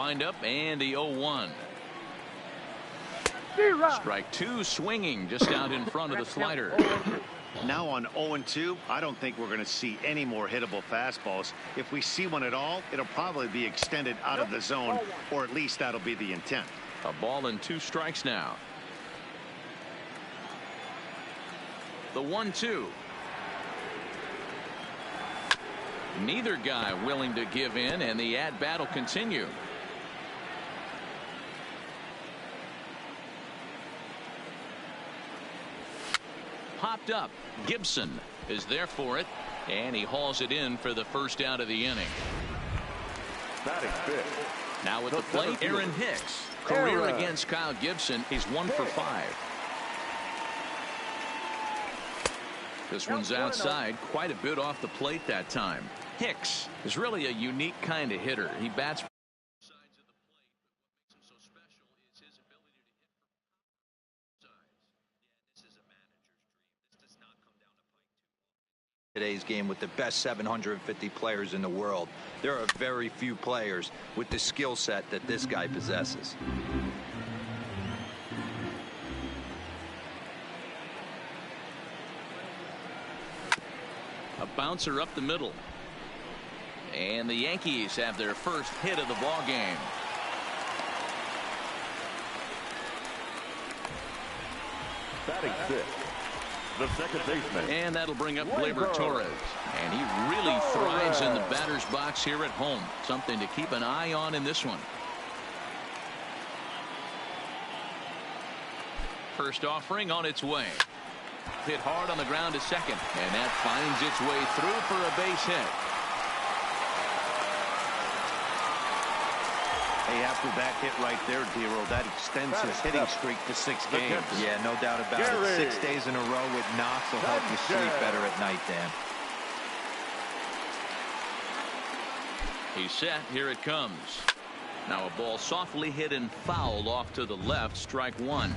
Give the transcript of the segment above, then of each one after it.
windup and the 0-1. Strike two, swinging just out in front of the slider. Now on 0-2, I don't think we're going to see any more hittable fastballs. If we see one at all, it'll probably be extended out of the zone, or at least that'll be the intent. A ball and 2 strikes now. The 1-2. Neither guy willing to give in, and the at-bat will continue. Popped up. Gibson is there for it, and he hauls it in for the first out of the inning. Now with the plate, Aaron Hicks. Career against Kyle Gibson. He's 1 for 5. This one's outside, quite a bit off the plate that time. Hicks is really a unique kind of hitter. He bats sides of the plate, but what makes him so special is his ability to hit from sides. Yeah, this is a manager's dream. This does not come down the pike too often. Today's game with the best 750 players in the world. There are very few players with the skill set that this guy possesses. A bouncer up the middle. And the Yankees have their first hit of the ball game. Batting fifth, the second baseman. And that'll bring up Gleyber Torres. And he really thrives in the batter's box here at home. Something to keep an eye on in this one. First offering on its way. Hit hard on the ground to second. And that finds its way through for a base hit. Hey, after that hit right there, Dero, that extends his hitting streak to 6 games. Yeah, no doubt about it. 6 days in a row with knocks will help you sleep better at night, Dan. He's set. Here it comes. Now a ball softly hit and fouled off to the left. Strike one.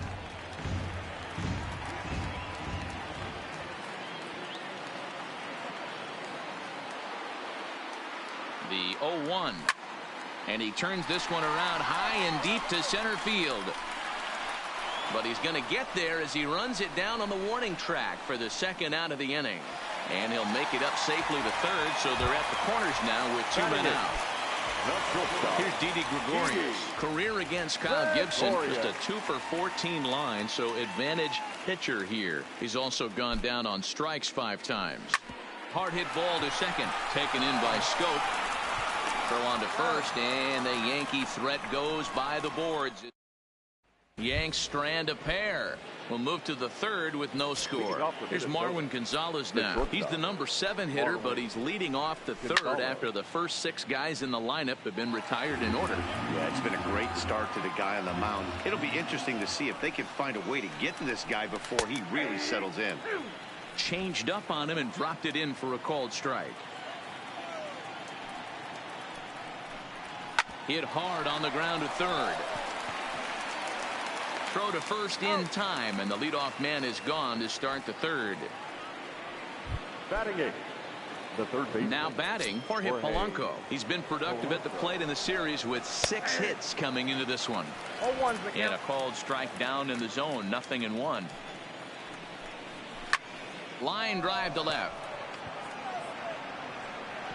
The 0-1. And he turns this one around high and deep to center field. But he's going to get there as he runs it down on the warning track for the second out of the inning. And he'll make it up safely to third, so they're at the corners now with 2 men out. Here's Didi Gregorius. Career against Kyle Gibson, just a 2 for 14 line, so advantage pitcher here. He's also gone down on strikes 5 times. Hard hit ball to second, taken in by Schoop. Throw on to first, and the Yankee threat goes by the boards. Yanks strand a pair. We'll move to the third with no score. Here's Marwin Gonzalez now. He's the number 7 hitter, but he's leading off the third after the first 6 guys in the lineup have been retired in order. Yeah, it's been a great start to the guy on the mound. It'll be interesting to see if they can find a way to get to this guy before he really settles in. Changed up on him and dropped it in for a called strike. Hit hard on the ground to third. Throw to first in time, and the leadoff man is gone to start the third. Batting eighth, the third baseman. Now batting, Jorge Polanco. He's been productive at the plate in the series with 6 hits coming into this one. And a called strike down in the zone, 0-1. Line drive to left.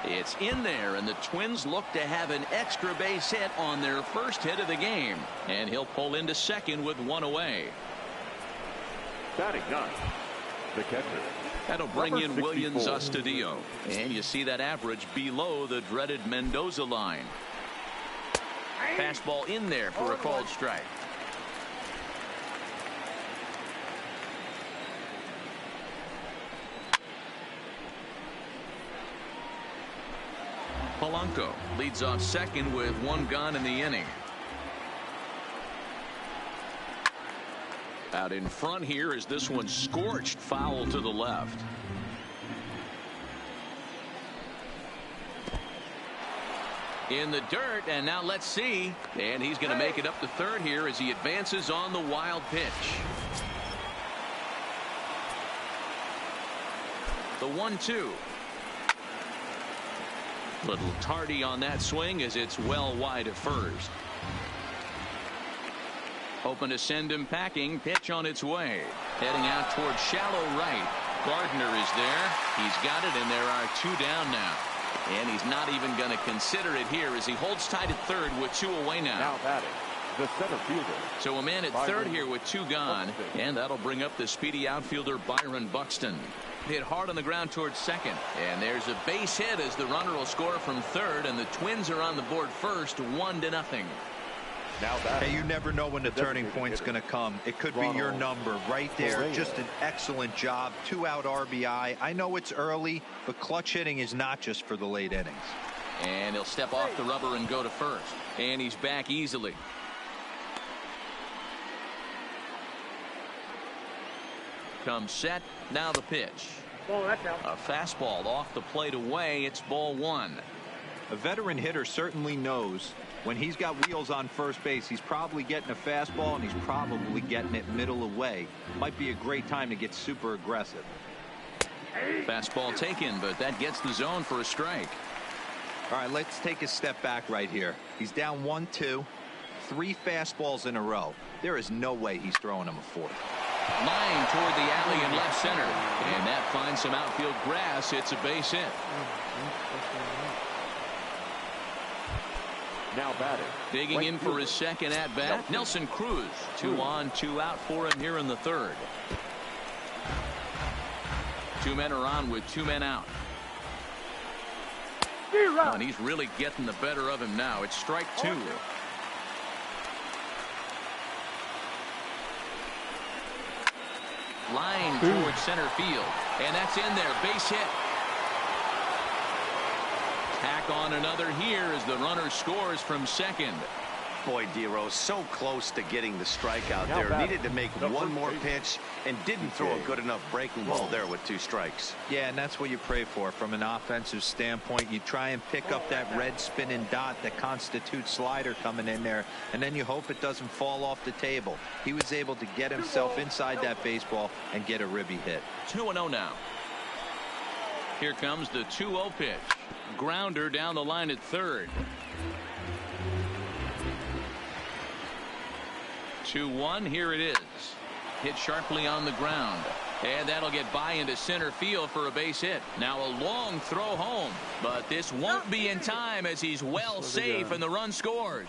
It's in there, and the Twins look to have an extra base hit on their first hit of the game. And he'll pull into second with 1 away. Batting ninth, the catcher. That'll bring in Willians Astudillo. And you see that average below the dreaded Mendoza line. Fastball in there for a called strike. Polanco leads off second with 1 gone in the inning. Out in front here is this one scorched foul to the left. In the dirt, and now let's see. And he's going to make it up to third here as he advances on the wild pitch. The 1-2. Little tardy on that swing as it's well wide of first. Hoping to send him packing. Pitch on its way. Heading out towards shallow right. Gardner is there. He's got it, and there are 2 down now. And he's not even going to consider it here as he holds tight at third with 2 away now. Now batting, the center fielder. So a man at third here with 2 gone, and that'll bring up the speedy outfielder Byron Buxton. Hit hard on the ground towards second, and there's a base hit as the runner will score from third, and the Twins are on the board first, 1-0. Now batting. Hey, you never know when the turning point's going to come. It could be your number right there. Just an excellent job. 2-out RBI. I know it's early, but clutch hitting is not just for the late innings. And he'll step off the rubber and go to first, and he's back easily. Comes set. Now the pitch. A fastball off the plate away. It's ball 1. A veteran hitter certainly knows when he's got wheels on first base, he's probably getting a fastball, and he's probably getting it middle away. Might be a great time to get super aggressive. Fastball taken, but that gets the zone for a strike. All right, let's take a step back right here. He's down 1-2, 3 fastballs in a row. There is no way he's throwing him a 4th. Line toward the alley in left center, and that finds some outfield grass. It's a base hit. Now batting. Digging in for his second at bat, Nelson Cruz. 2 on, 2 out for him here in the third. 2 men are on with 2 men out. Oh, and he's really getting the better of him now. It's strike 2. Line towards center field, and that's in there. Base hit. Tack on another here as the runner scores from second. Boy, Dero, so close to getting the strikeout there. Needed to make one more pitch and didn't throw a good enough breaking ball there with 2 strikes. Yeah, and that's what you pray for from an offensive standpoint. You try and pick up that red spinning dot that constitutes slider coming in there, and then you hope it doesn't fall off the table. He was able to get himself inside that baseball and get a ribby hit. 2-0 now. Here comes the 2-0 pitch. Grounder down the line at third. 2-1. Here it is. Hit sharply on the ground. And that'll get by into center field for a base hit. Now a long throw home. But this won't be in time as he's well safe and the run scores.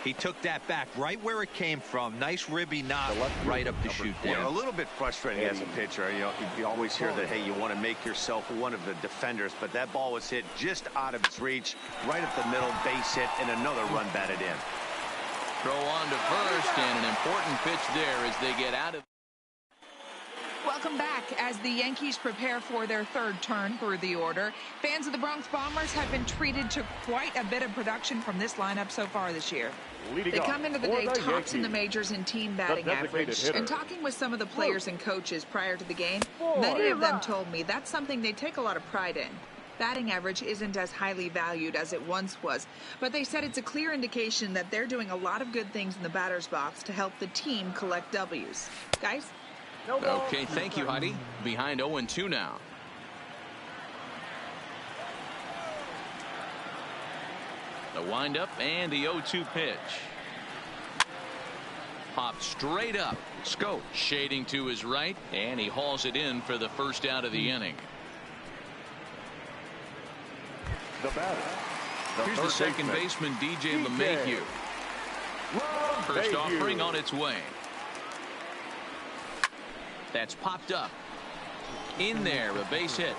He took that back right where it came from. Nice ribby knock right up the chute there. A little bit frustrating as a pitcher. You always hear that, hey, you want to make yourself one of the defenders, but that ball was hit just out of his reach, right up the middle, base hit, and another run batted in. Throw on to first, and an important pitch there as they get out of. Welcome back. As the Yankees prepare for their third turn through the order, fans of the Bronx Bombers have been treated to quite a bit of production from this lineup so far this year. They come into the day tops in the majors in team batting average. And talking with some of the players and coaches prior to the game, many of them told me that's something they take a lot of pride in. Batting average isn't as highly valued as it once was, but they said it's a clear indication that they're doing a lot of good things in the batter's box to help the team collect W's. Guys? Okay, thank you, Heidi. Behind 0-2 now. The windup and the 0-2 pitch. Popped straight up. Scope shading to his right, and he hauls it in for the first out of the inning. The batter. Here's the second baseman, DJ LeMahieu. First offering on its way. That's popped up. In there, a base hit.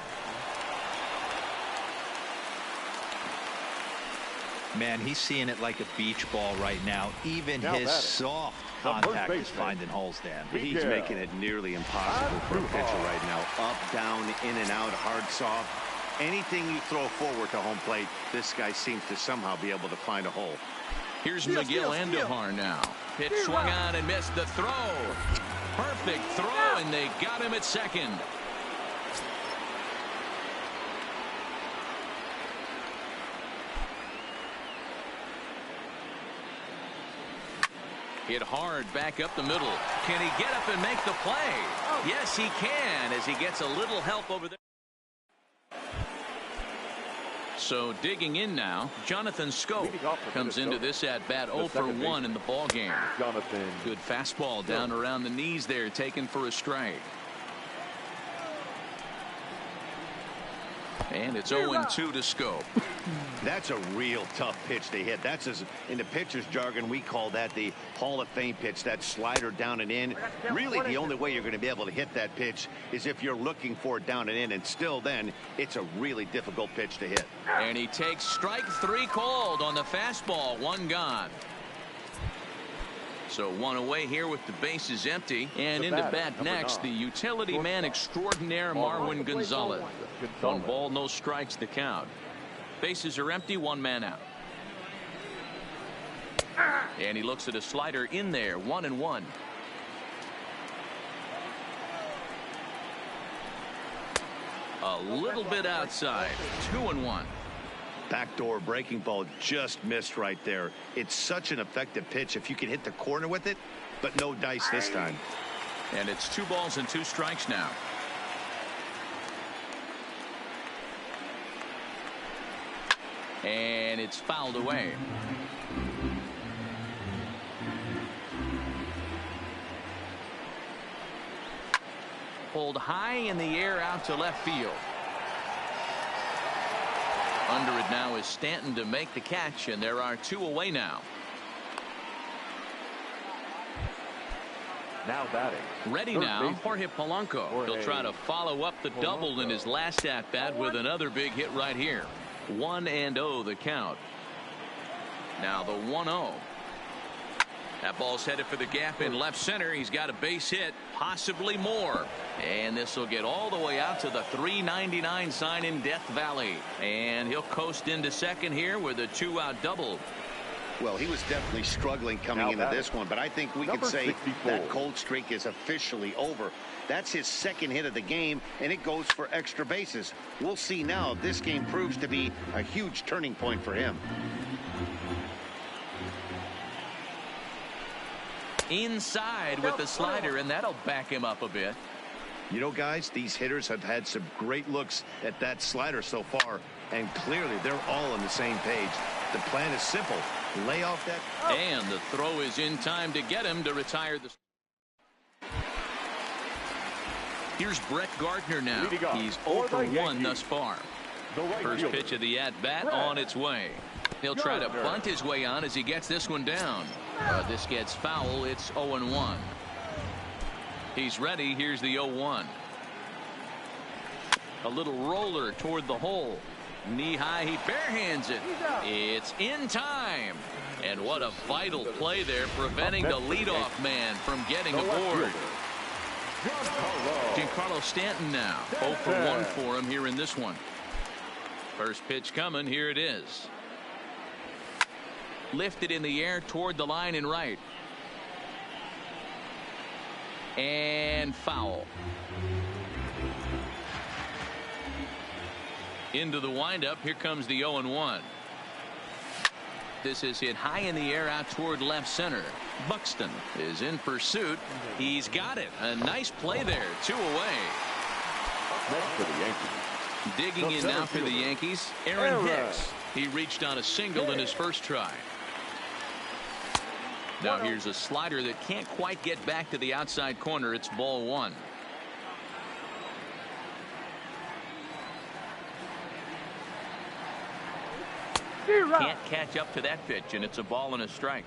Man, he's seeing it like a beach ball right now. Even his soft contact is finding holes, Dan. He's making it nearly impossible for a pitcher right now. Up, down, in and out, hard, soft. Anything you throw forward to home plate, this guy seems to somehow be able to find a hole. Here's Miguel Andujar now. Pitch swung on and missed the throw. Perfect throw, and they got him at second. Hit hard back up the middle. Can he get up and make the play? Yes, he can, as he gets a little help over there. So digging in now, Jonathan Schoop comes into this at bat 0 for 1 in the ball game. Jonathan. Good fastball down around the knees there, taken for a strike. And it's 0-2 to Schoop. That's a real tough pitch to hit. That's, in the pitcher's jargon, we call that the Hall of Fame pitch. That slider down and in. Really, the only way you're going to be able to hit that pitch is if you're looking for it down and in. And still then, it's a really difficult pitch to hit. And he takes strike 3 called on the fastball. 1 gone. So 1 away here with the bases empty. And into bat next, the utility man extraordinaire, Marwin Gonzalez. 1 ball, no strikes the count. Bases are empty, 1 man out. And he looks at a slider in there, 1-1. A little bit outside, 2-1. Backdoor breaking ball just missed right there. It's such an effective pitch if you can hit the corner with it, but no dice this time. And it's 2 balls and 2 strikes now. And it's fouled away. Pulled high in the air out to left field. Under it now is Stanton to make the catch, and there are 2 away now. Now batting. Ready Third now, baseman. Jorge Polanco. He'll try to follow up the double in his last at bat with another big hit right here. 1-0 the count. Now the 1-0. That ball's headed for the gap in left center. He's got a base hit, possibly more. And this will get all the way out to the 399 sign in Death Valley. And he'll coast into second here with a 2-out double. Well, he was definitely struggling coming into this one, but I think we could say 64. that cold streak is officially over. That's his second hit of the game, and it goes for extra bases. We'll see now if this game proves to be a huge turning point for him. Inside with the slider, and that'll back him up a bit. You know, guys, these hitters have had some great looks at that slider so far, and clearly they're all on the same page. The plan is simple. Lay off that. And the throw is in time to get him to retire the. Here's Brett Gardner now. He's 0 for 1 thus far. First pitch of the at-bat on its way. He'll try to bunt his way on as he gets this one down. This gets foul. It's 0-1. He's ready. Here's the 0-1. A little roller toward the hole. Knee high, he barehands it. It's in time. And what a vital play there, preventing the leadoff man from getting aboard. Giancarlo Stanton now 0 for 1 for him here in this one. First pitch coming. Here it is. Lifted in the air toward the line and right. And foul. Into the windup. Here comes the 0-1. This is hit high in the air out toward left center. Buxton is in pursuit. He's got it. A nice play there. 2 away. Next for the Yankees. Digging in now for the Yankees, Aaron Hicks. He reached on a single in his first try. Now here's a slider that can't quite get back to the outside corner. It's ball 1. Can't catch up to that pitch, and it's a ball and a strike.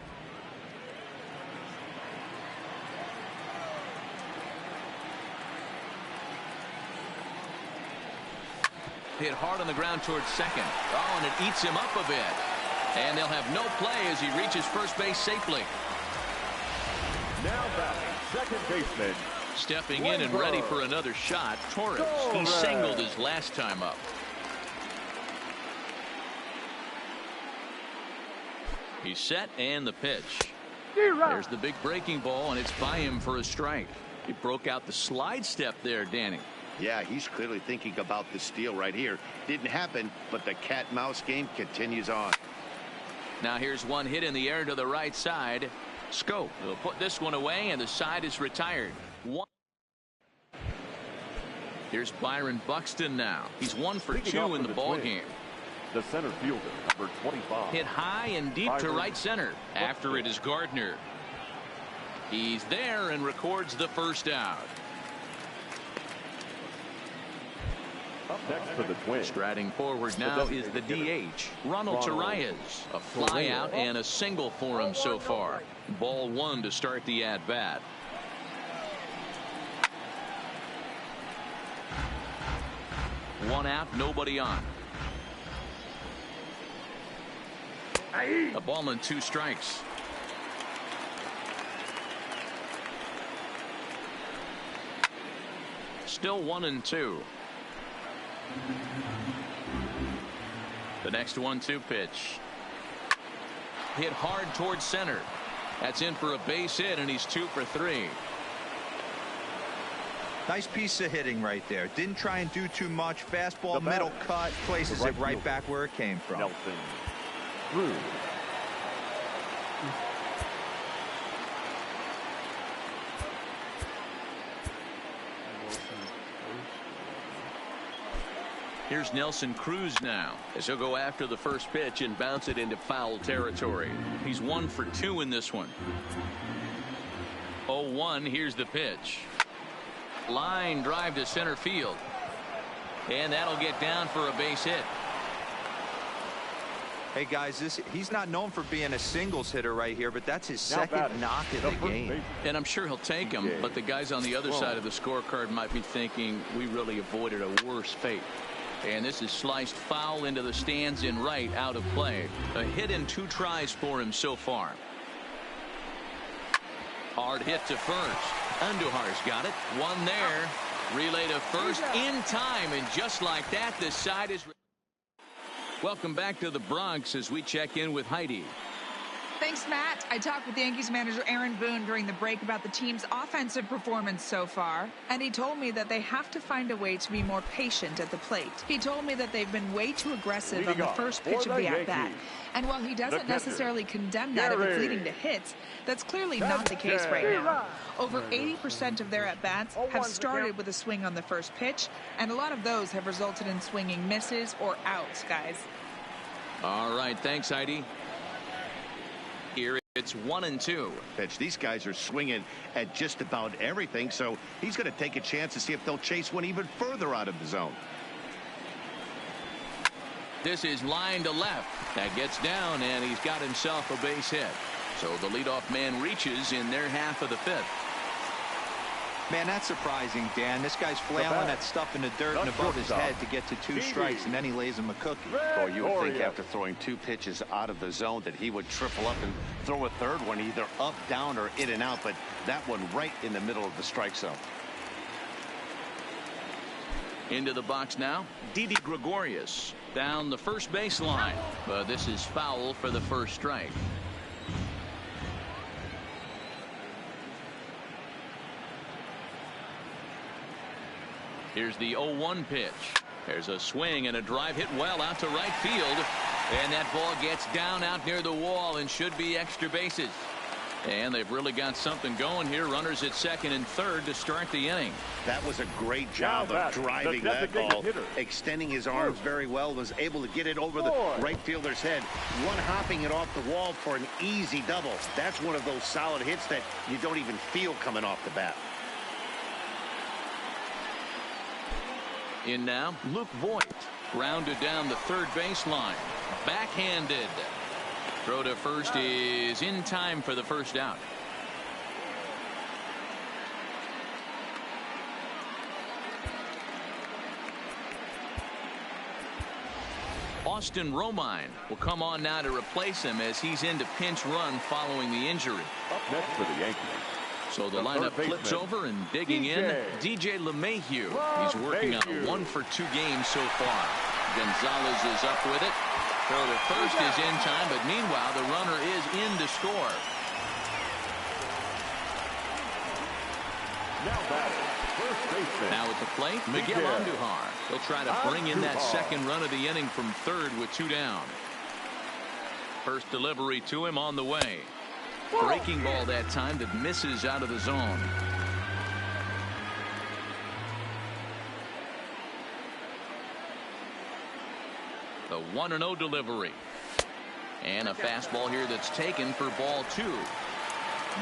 Hit hard on the ground towards second. Oh, and it eats him up a bit. And they'll have no play as he reaches first base safely. Now batting, second baseman. Stepping in and ready for another shot, Torres. He singled his last time up. He's set, and the pitch. There's the big breaking ball, and it's by him for a strike. He broke out the slide step there, Danny. Yeah, he's clearly thinking about the steal right here. Didn't happen, but the cat-mouse game continues on. Now here's one hit in the air to the right side. Schoop will put this one away, and the side is retired. Here's Byron Buxton now. He's 1 for 2 in the ball game. the center fielder, number 25. Hit high and deep to right center. After it is Gardner. He's there and records the first out. Up next for the Twins. Striding forward now is the DH, Ronald Torreyes. A fly out and a single for him so far. Ball one to start the at-bat. One out, nobody on. A ball and 2 strikes. Still 1-2. The next 1-2 pitch. Hit hard towards center. That's in for a base hit, and he's 2 for 3. Nice piece of hitting right there. Didn't try and do too much. Fastball, middle cut, places it right back where it came from. Nelson Cruz. Here's Nelson Cruz now as he'll go after the first pitch and bounce it into foul territory. He's 1 for 2 in this one. 0-1. Here's the pitch. Line drive to center field. And that'll get down for a base hit. Hey guys, he's not known for being a singles hitter right here, but that's his second knock of the game. And I'm sure he'll take him, but the guys on the other side of the scorecard might be thinking we really avoided a worse fate. And this is sliced foul into the stands in right, out of play. A hit in 2 tries for him so far. Hard hit to first. Andujar's got it. One there. Relay to first in time, and just like that, the side is. Welcome back to the Bronx as we check in with Heidi. Thanks, Matt. I talked with Yankees manager Aaron Boone during the break about the team's offensive performance so far, and he told me that they have to find a way to be more patient at the plate. He told me that they've been way too aggressive on the first pitch of the at-bat, and while he doesn't necessarily condemn that if it's leading to hits, that's clearly not the case right now. Over 80% of their at-bats have started with a swing on the first pitch, and a lot of those have resulted in swinging misses or outs, guys. All right, thanks, Heidi. Here it's 1-2. Pitch. These guys are swinging at just about everything, so he's going to take a chance to see if they'll chase one even further out of the zone. This is line to left. That gets down, and he's got himself a base hit. So the leadoff man reaches in their half of the 5th. Man, that's surprising, Dan. This guy's flailing that stuff in the dirt and above his head to get to 2 strikes, and then he lays him a cookie. Oh, you would think after throwing 2 pitches out of the zone that he would triple up and throw a third one either up, down, or in and out, but that one right in the middle of the strike zone. Into the box now, Didi Gregorius down the first baseline, but this is foul for the first strike. Here's the 0-1 pitch. There's a swing and a drive hit well out to right field. And that ball gets down out near the wall and should be extra bases. And they've really got something going here. Runners at second and third to start the inning. That was a great job of driving that ball, extending his arms very well, was able to get it over the right fielder's head, one hopping it off the wall for an easy double. That's one of those solid hits that you don't even feel coming off the bat. In now, Luke Voigt, grounded down the third baseline, backhanded. Throw to first is in time for the first out. Austin Romine will come on now to replace him as he's into pinch run following the injury. Up next for the Yankees. So the lineup flips over and digging in. DJ LeMahieu. He's working on a 1-for-2 game so far. Gonzalez is up with it. Throw to first is in time, but meanwhile the runner is in to score. Now at the plate, Miguel Andujar. He'll try to bring in that second run of the inning from third with 2 down. First delivery to him on the way. Breaking ball that time that misses out of the zone. The 1-0 delivery. And a fastball here that's taken for ball 2.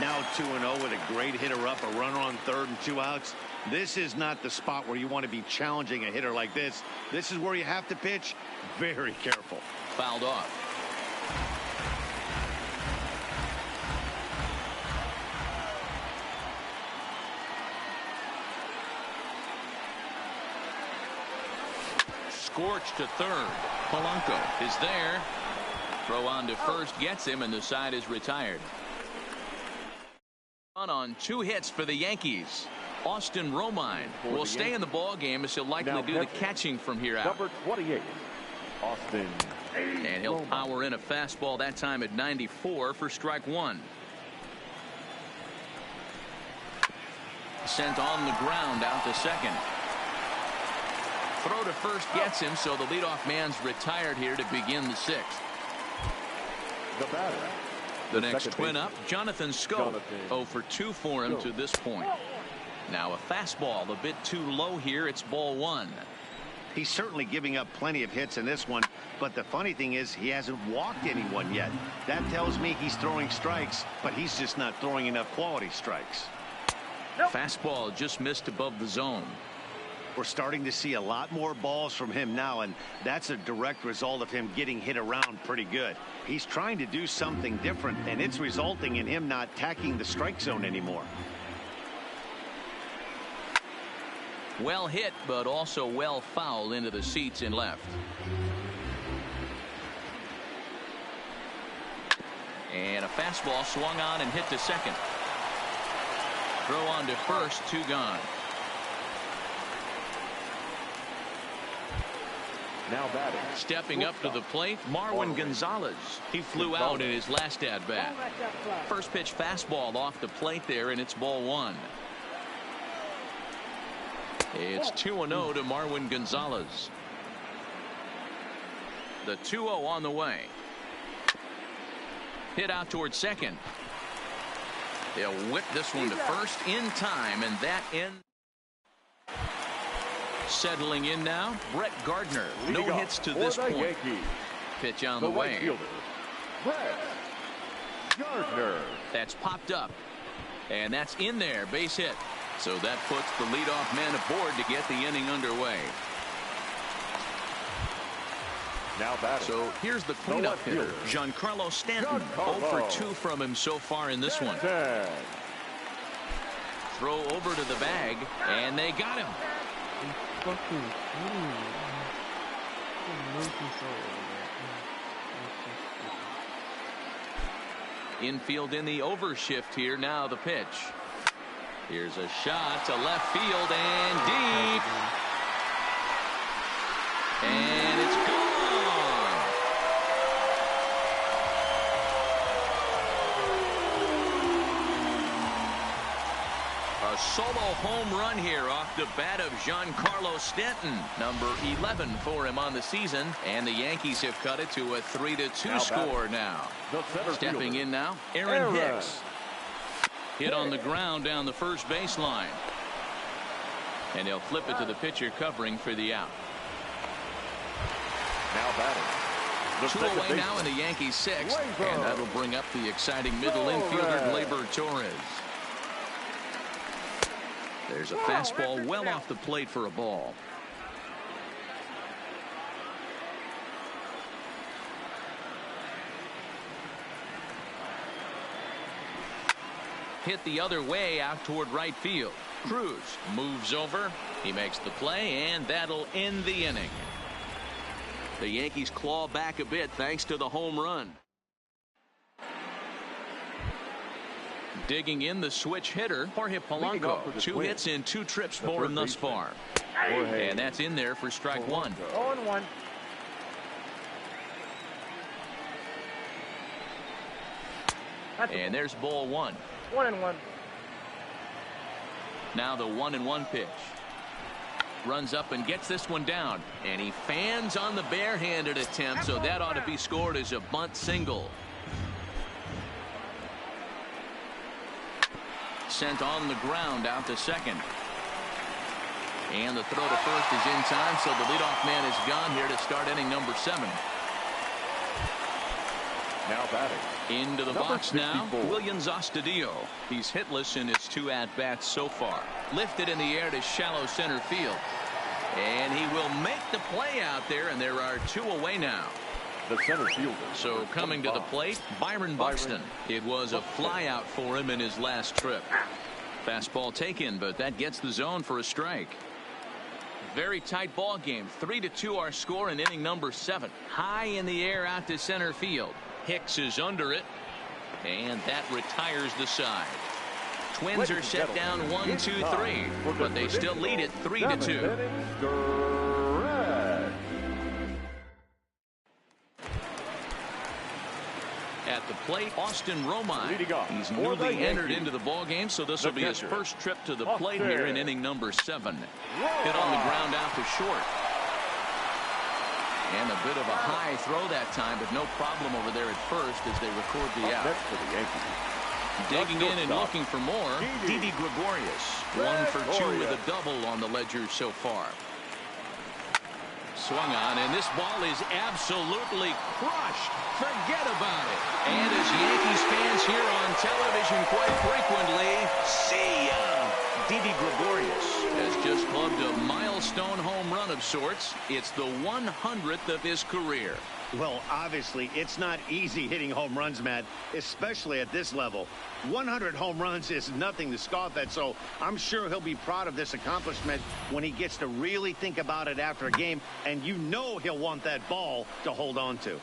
Now 2-0 with a great hitter up, a runner on third and 2 outs. This is not the spot where you want to be challenging a hitter like this. This is where you have to pitch very careful. Fouled off. Scorched to third. Polanco is there. Throw on to first gets him, and the side is retired. On 2 hits for the Yankees. Austin Romine will stay in the ball game as he'll likely do the catching from here out. Number 28, Austin. And he'll power in a fastball that time at 94 for strike 1. Sent on the ground out to second. Throw to first gets him, so the leadoff man's retired here to begin the 6th. The batter. The next twin up, Jonathan Schoop. 0 for 2 for him to this point. Now a fastball a bit too low here. It's ball 1. He's certainly giving up plenty of hits in this one, but the funny thing is he hasn't walked anyone yet. That tells me he's throwing strikes, but he's just not throwing enough quality strikes. Fastball just missed above the zone. We're starting to see a lot more balls from him now, and that's a direct result of him getting hit around pretty good. He's trying to do something different, and it's resulting in him not attacking the strike zone anymore. Well hit, but also well fouled into the seats in left. And a fastball swung on and hit to second. Throw on to first, 2 gone. Now batting. Stepping up to the plate, Marwin Gonzalez. He flew out in his last at bat. First pitch fastball off the plate there, and it's ball 1. It's 2-0 to Marwin Gonzalez. The 2-0 on the way. Hit out towards second. They'll whip this one to first in time, and that ends. Settling in now, Brett Gardner. No hits to this point. Yankees. Pitch on the way. Right fielder, Brett Gardner. That's popped up. And that's in there. Base hit. So that puts the leadoff man aboard to get the inning underway. Now batting. So here's the cleanup hitter, Giancarlo Stanton. 0 for 2 from him so far in this one. Throw over to the bag, and they got him. Infield in the overshift here. Now the pitch. Here's a shot to left field and deep. And it's gone. A solo home run here off the bat of Giancarlo Stanton. Number 11 for him on the season. And the Yankees have cut it to a 3-2 score now. Stepping in now, Aaron Hicks. Hit on the ground down the first baseline. And he'll flip it to the pitcher covering for the out. Now batting. 2 away now in the Yankees 6th. And that'll bring up the exciting middle infielder Gleyber Torres. There's a fastball well off the plate for a ball. Hit the other way out toward right field. Cruz moves over. He makes the play, and that'll end the inning. The Yankees claw back a bit thanks to the home run. Digging in the switch hitter, Jorge Polanco. 2 hits in 2 trips for him thus far. And that's in there for strike 1. 0-1. And there's ball 1. 1-1. Now the 1-1 pitch. Runs up and gets this one down. And he fans on the barehanded attempt, so that ought to be scored as a bunt single. Sent on the ground out to second. And the throw to first is in time, so the leadoff man is gone here to start inning number 7. Now batting. Into the Number box now, 64. Williams Astudillo. He's hitless in his 2 at-bats so far. Lifted in the air to shallow center field. And he will make the play out there, and there are 2 away now. The center fielder. So coming to the plate, Byron Buxton. It was a flyout for him in his last trip. Fastball taken, but that gets the zone for a strike. Very tight ball game. 3-2 our score in inning number 7. High in the air out to center field. Hicks is under it, and that retires the side. Twins are set down 1-2-3, but they still lead it 3-2. At the plate, Austin Romine. He's newly entered into the ball game, so this will be his first trip to the plate here in inning number 7. Hit on the ground out to short. And a bit of a high throw that time, but no problem over there at first as they record the out. For the Yankees. Digging in and looking for more, Didi Gregorius. 1 for 2 with a double on the ledger so far. Swung on, and this ball is absolutely crushed. Forget about it. And as Yankees fans hear on television quite frequently, see ya! Didi Gregorius has just clubbed a milestone home run of sorts. It's the 100th of his career. Well, obviously, it's not easy hitting home runs, Matt, especially at this level. 100 home runs is nothing to scoff at, so I'm sure he'll be proud of this accomplishment when he gets to really think about it after a game, and you know he'll want that ball to hold on to.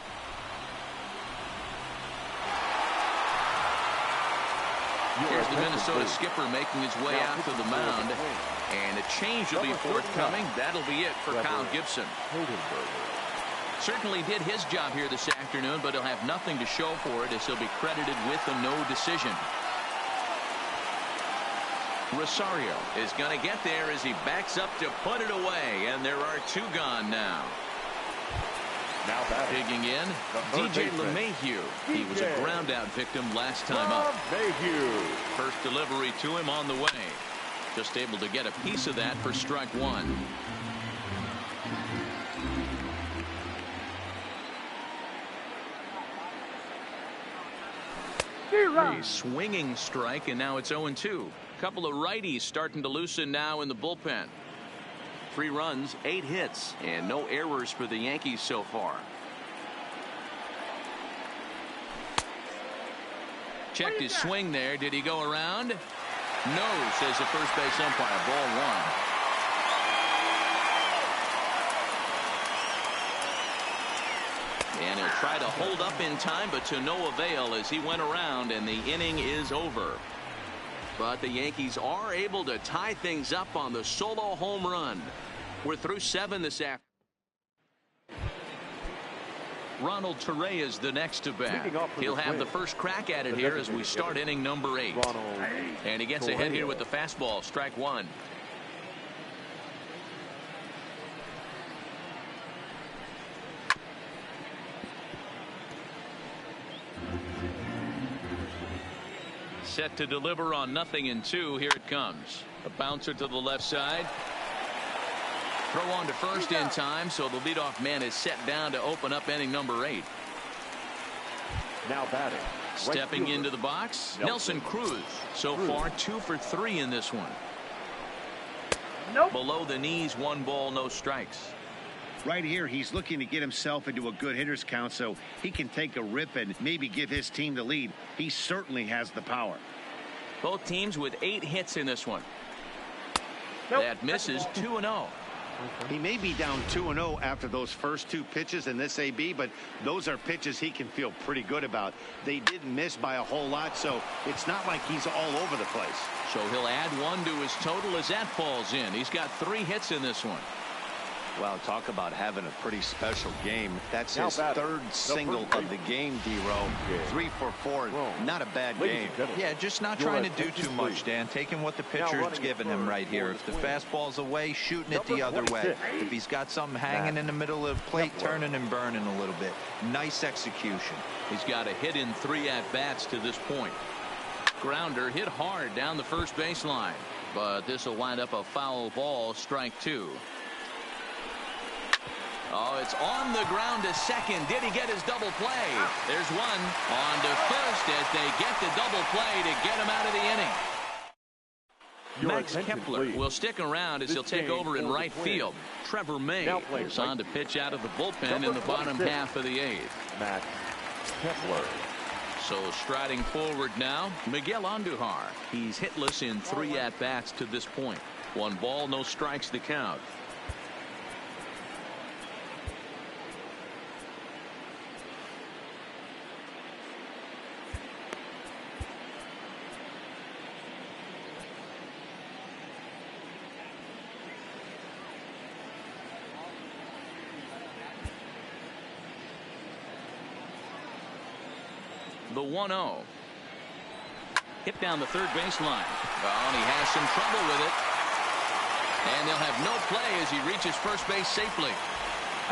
Here's the Minnesota skipper making his way out to the mound, and a change will be forthcoming. That'll be it for Kyle Gibson. Certainly did his job here this afternoon, but he'll have nothing to show for it as he'll be credited with a no decision. Rosario is going to get there as he backs up to put it away, and there are 2 gone now. Now batting. Digging in, DJ LeMahieu. He was a ground out victim last time up. First delivery to him on the way. Just able to get a piece of that for strike 1. A swinging strike, and now it's 0-2. Couple of righties starting to loosen now in the bullpen. 3 runs, 8 hits, and no errors for the Yankees so far. Checked his swing there. Did he go around? No, says the first base umpire. Ball 1. And he'll try to hold up in time, but to no avail as he went around, and the inning is over. But the Yankees are able to tie things up on the solo home run. We're through 7 this afternoon. Ronald Torrey is the next to bat. He'll have the first crack at it here as we start inning number 8. And he gets ahead here with the fastball. Strike 1. Set to deliver on 0-2. Here it comes. A bouncer to the left side. Throw on to first in time, so the leadoff man is set down to open up inning number 8. Now batting. Stepping into the box, Nelson Cruz. So far 2 for 3 in this one. Below the knees, 1 ball, no strikes. Right here, he's looking to get himself into a good hitter's count so he can take a rip and maybe give his team the lead. He certainly has the power. Both teams with 8 hits in this one. That misses. 2-0. He may be down 2-0 after those first 2 pitches in this AB, but those are pitches he can feel pretty good about. They didn't miss by a whole lot, so it's not like he's all over the place. So he'll add 1 to his total as that falls in. He's got 3 hits in this one. Well, talk about having a pretty special game. That's his 3rd single of the game, D-Row. 3 for 4. Not a bad game. Yeah, just not trying to do too much, Dan. Taking what the pitcher's giving him right here. If the fastball's away, shooting it the other way. If he's got something hanging in the middle of the plate, turning and burning a little bit. Nice execution. He's got a hit in 3 at-bats to this point. Grounder hit hard down the first baseline. But this will wind up a foul ball, strike 2. Oh, it's on the ground to second. Did he get his double play? There's one. On to first as they get the double play to get him out of the inning. Max Kepler will stick around as he'll take over in right field. Trevor May is on to pitch out of the bullpen in the bottom half of the 8th. Max Kepler. So striding forward now, Miguel Andujar. He's hitless in 3 at-bats to this point. 1 ball, no strikes to count. The 1-0. Hit down the third baseline. Oh, and he has some trouble with it. And they'll have no play as he reaches first base safely.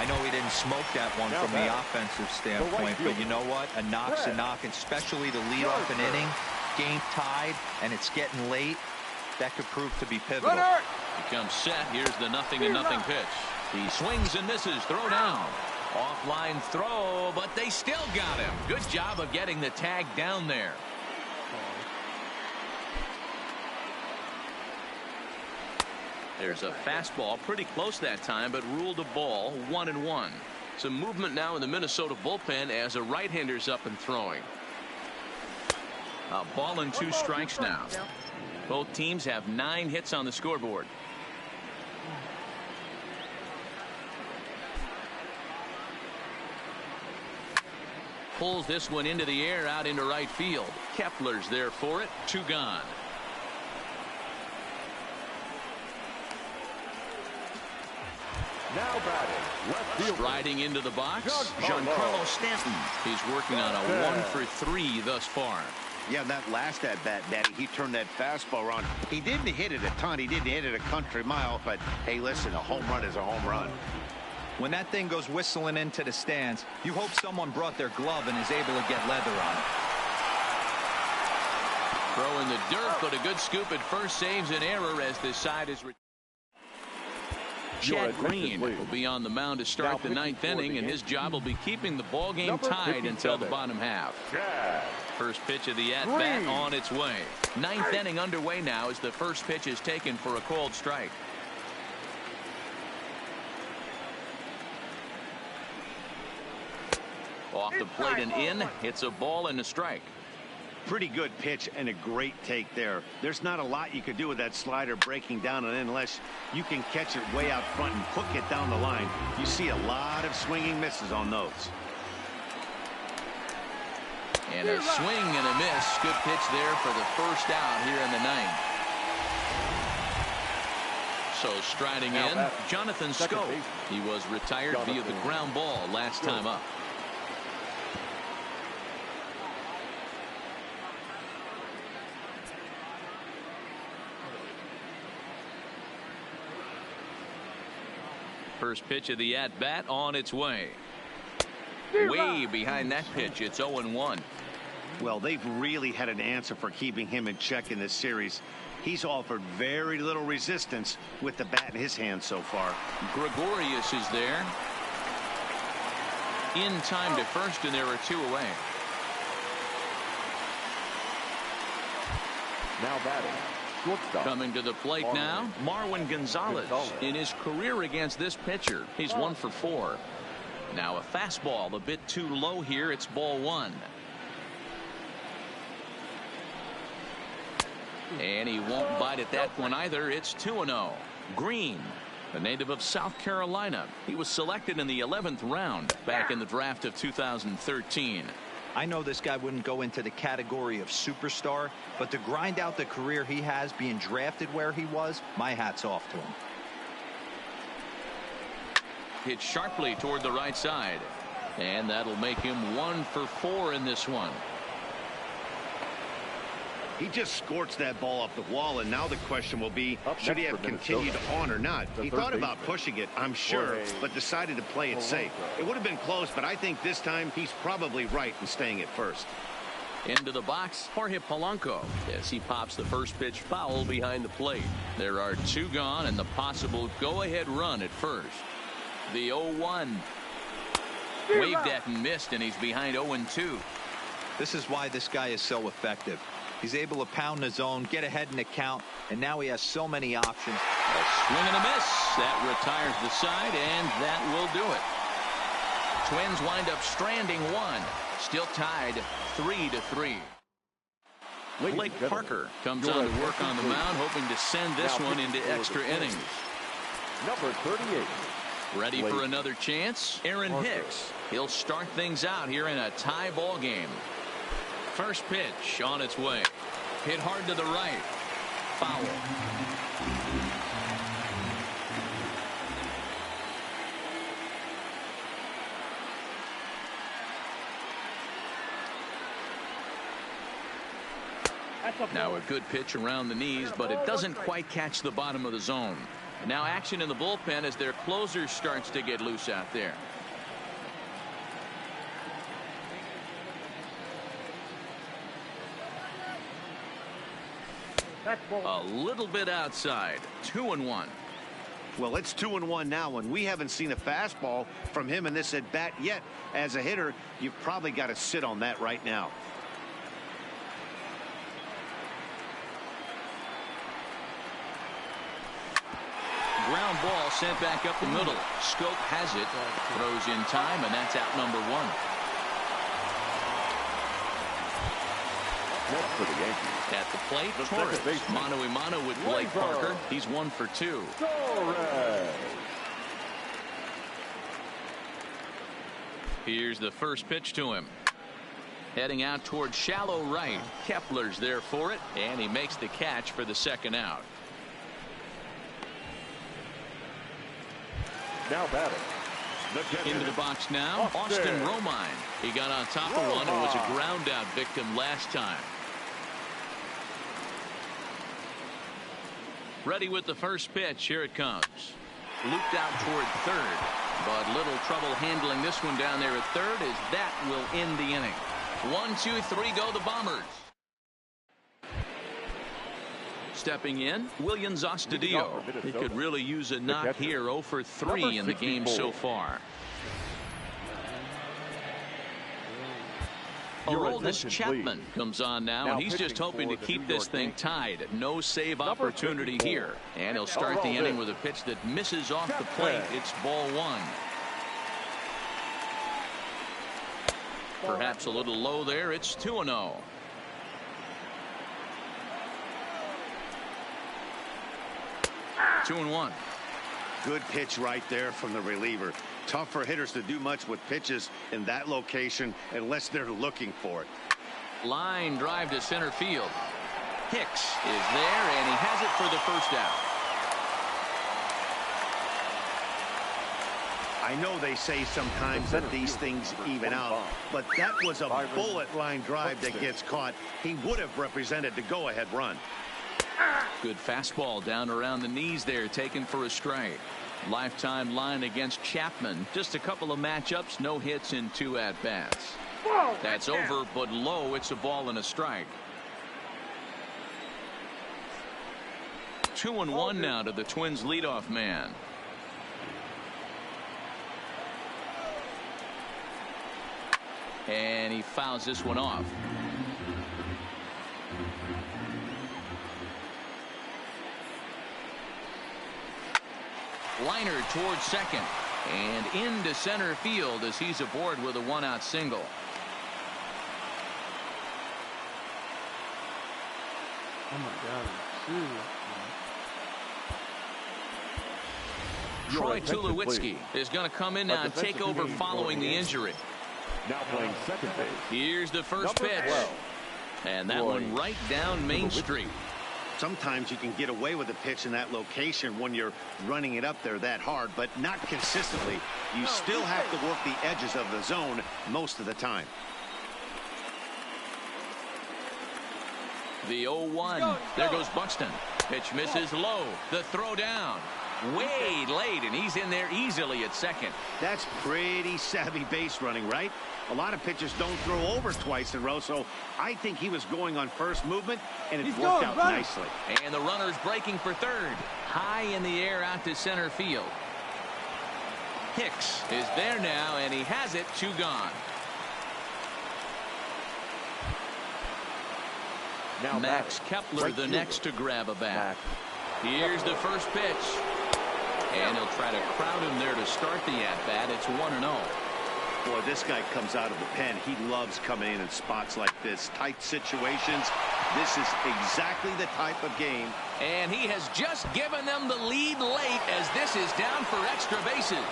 I know he didn't smoke that one from the offensive standpoint, but you know what? A knock's a knock, especially to lead off an inning. Game tied, and it's getting late. That could prove to be pivotal. He comes set. Here's the 0-0 pitch. He swings and misses. Throw down. Offline throw, but they still got him. Good job of getting the tag down there. There's a fastball pretty close that time, but ruled a ball. 1-1. Some movement now in the Minnesota bullpen as a right-hander's up and throwing. A ball and 2 strikes now. Both teams have 9 hits on the scoreboard. Pulls this one into the air out into right field. Kepler's there for it. 2 gone. Now batting, left field. Striding into the box, Giancarlo Stanton. He's working on a 1 for 3 thus far. Yeah, that last at-bat, Daddy, he turned that fastball around. He didn't hit it a ton. He didn't hit it a country mile. But, hey, listen, a home run is a home run. When that thing goes whistling into the stands, you hope someone brought their glove and is able to get leather on it. Throw in the dirt, but a good scoop at first saves an error as this side is. Chad Green will be on the mound to start the 9th inning, and his job will be keeping the ball game tied until the bottom half. First pitch of the at-bat on its way. 9th inning underway now as the first pitch is taken for a called strike. Off the plate and in. It's a ball and a strike. Pretty good pitch and a great take there. There's not a lot you could do with that slider breaking down and in unless you can catch it way out front and hook it down the line. You see a lot of swinging misses on those. And a swing and a miss. Good pitch there for the first out here in the 9th. So striding in, Jonathan Schoop. He was retired via the ground ball last time up. First pitch of the at-bat on its way. Way behind that pitch. It's 0-1. Well, they've really had an answer for keeping him in check in this series. He's offered very little resistance with the bat in his hand so far. Gregorius is there. In time to first, and there are 2 away. Now batting. Coming to the plate now, Marwin Gonzalez. In his career against this pitcher, he's 1 for 4. Now a fastball a bit too low here. It's ball 1. And he won't bite at that one either. It's 2-0. Green, a native of South Carolina. He was selected in the 11th round back in the draft of 2013. I know this guy wouldn't go into the category of superstar, but to grind out the career he has being drafted where he was, my hat's off to him. Hit sharply toward the right side. And that'll make him 1 for 4 in this one. He just scorched that ball off the wall, and now the question will be, should he have continued on or not? He thought about pushing it, I'm sure, but decided to play it safe. It would have been close, but I think this time he's probably right in staying at first. Into the box, Jorge Polanco, as he pops the first pitch foul behind the plate. There are 2 gone and the possible go-ahead run at first. The 0-1. Waved at and missed, and he's behind 0-2. This is why this guy is so effective. He's able to pound the zone, get ahead in the count, and now he has so many options. A swing and a miss. That retires the side, and that will do it. Twins wind up stranding 1. Still tied 3-3. Blake Parker comes on to work on the mound, hoping to send this one into extra innings. Number 38. Ready for another chance? Aaron Hicks. He'll start things out here in a tie ball game. First pitch on its way. Hit hard to the right. Foul. Now a good pitch around the knees, but it doesn't quite catch the bottom of the zone. Now action in the bullpen as their closer starts to get loose out there. A little bit outside. 2-1. Well, it's 2-1 now, and we haven't seen a fastball from him in this at bat yet. As a hitter, you've probably got to sit on that right now. Ground ball sent back up the middle. Scope has it. Throws in time, and that's out number 1. Next for the Yankees. At the plate, Torres. Mano-a-mano with Blake Parker. He's 1 for 2. Torres. Here's the first pitch to him. Heading out toward shallow right. Kepler's there for it, and he makes the catch for the second out. Now batting. Into the box now, Austin Romine. He got on top of one and was a ground out victim last time. Ready with the first pitch. Here it comes. Looped out toward third, but little trouble handling this one down there at third, as that will end the inning. 1, 2, 3 go the Bombers. Stepping in, Williams Astudillo. He could really use a knock here. 0 for 3 in the game so far. Aroldis Chapman comes on now, and he's just hoping to keep this thing tied. No save opportunity here. And he'll start the inning with a pitch that misses off the plate. It's ball 1. Perhaps a little low there. It's 2-0. Two and 1. Good pitch right there from the reliever. Tough for hitters to do much with pitches in that location unless they're looking for it. Line drive to center field. Hicks is there, and he has it for the first out. I know they say sometimes that these things even out, but that was a bullet line drive that gets caught. He would have represented the go-ahead run. Good fastball down around the knees there, taken for a strike. Lifetime line against Chapman. Just a couple of matchups, no hits in 2 at-bats. That's over, but low. It's a ball and a strike. 2-1 now to the Twins leadoff man. And he fouls this one off. Liner towards second and into center field as he's aboard with a 1-out single. Oh my God. Troy Tulowitzki is going to come in now and take over following the injury. Now playing second base. Here's the first pitch. 12. And that one right down Main Street. Sometimes you can get away with a pitch in that location when you're running it up there that hard, but not consistently. You still have to work the edges of the zone most of the time. The 0-1. There goes Buxton. Pitch misses low. The throw down. way late, and he's in there easily at second. That's pretty savvy base running, right? A lot of pitchers don't throw over twice in a row, so I think he was going on first movement, and it worked out nicely. And the runner's breaking for third. High in the air out to center field. Hicks is there now, and he has it. 2 gone. Now Max Kepler, the next to grab a bat. Here's the first pitch. And he'll try to crowd him there to start the at-bat. It's 1-0. Boy, this guy comes out of the pen. He loves coming in spots like this. Tight situations. This is exactly the type of game. And he has just given them the lead late as this is down for extra bases.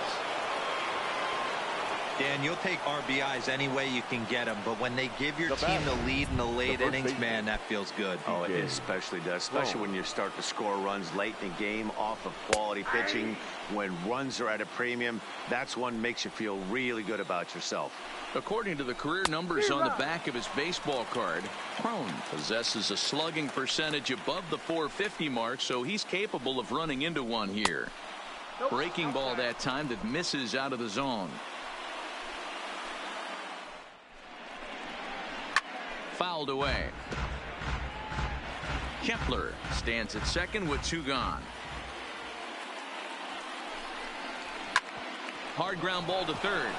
Dan, you'll take RBIs any way you can get them, but when they give your team the lead in the late innings, man, that feels good. Oh, it especially does, especially when you start to score runs late in the game off of quality pitching. When runs are at a premium, that's one makes you feel really good about yourself. According to the career numbers on the back of his baseball card, Cron possesses a slugging percentage above the .450 mark, so he's capable of running into one here. Breaking ball that time that misses out of the zone. Fouled away. Kepler stands at second with 2 gone. Hard ground ball to third.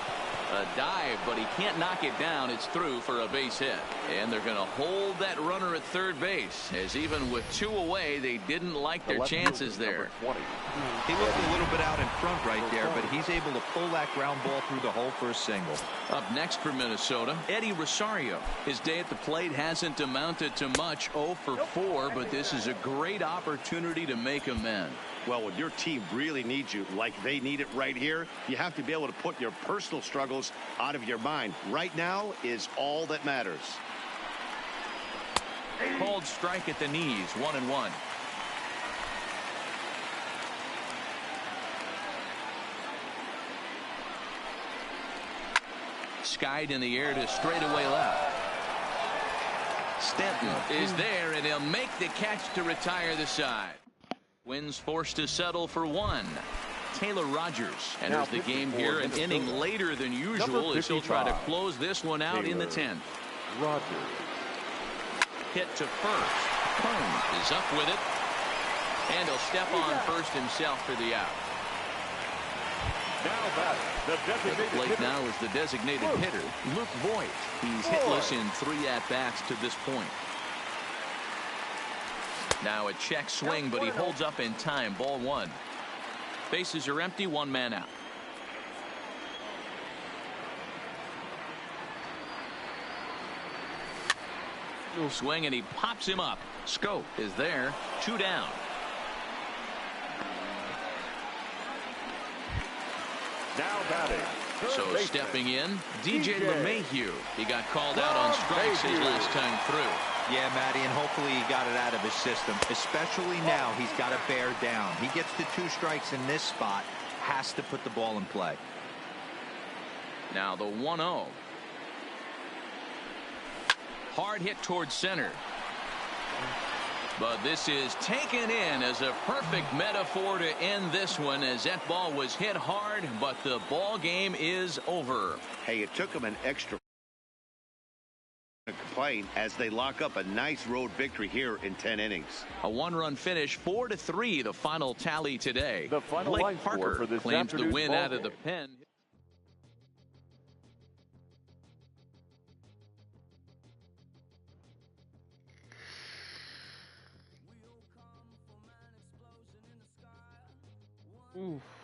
A dive, but he can't knock it down. It's through for a base hit. And they're going to hold that runner at third base, as even with 2 away, they didn't like their chances there. He looked a little bit out in front right there, but he's able to pull that ground ball through the hole for a single. Up next for Minnesota, Eddie Rosario. His day at the plate hasn't amounted to much, 0 for 4, but this is a great opportunity to make amends. Well, when your team really needs you, like they need it right here, you have to be able to put your personal struggles out of your mind. Right now is all that matters. Called strike at the knees, 1-1. Skied in the air to straightaway left. Stanton is there, and he'll make the catch to retire the side. Wins forced to settle for 1. Taylor Rogers enters the game here an inning later than usual as he'll try to close this one out in the 10th. Rogers. Hit to first. Cone is up with it. And he'll step on first himself for the out. Now back, the designated Blake hitter. now is the designated hitter, Luke Voigt. He's hitless in 3 at-bats to this point. Now a check swing, but he holds up in time. Ball 1. Bases are empty, 1 man out. Swing, and he pops him up. Scope is there. 2 down. Now batting. So stepping in, DJ LeMahieu. He got called out on strikes his last time through. Yeah, Matty, and hopefully he got it out of his system. Especially now, he's got to bear down. He gets to 2 strikes in this spot, has to put the ball in play. Now the 1-0. Hard hit towards center. But this is taken in as a perfect metaphor to end this one, as that ball was hit hard, but the ball game is over. Hey, it took them an extra to complain as they lock up a nice road victory here in 10 innings. A 1-run finish, 4-3, the final tally today. The final line Blake score Parker for this claims the afternoon's win ball out of the game. pen. Oof.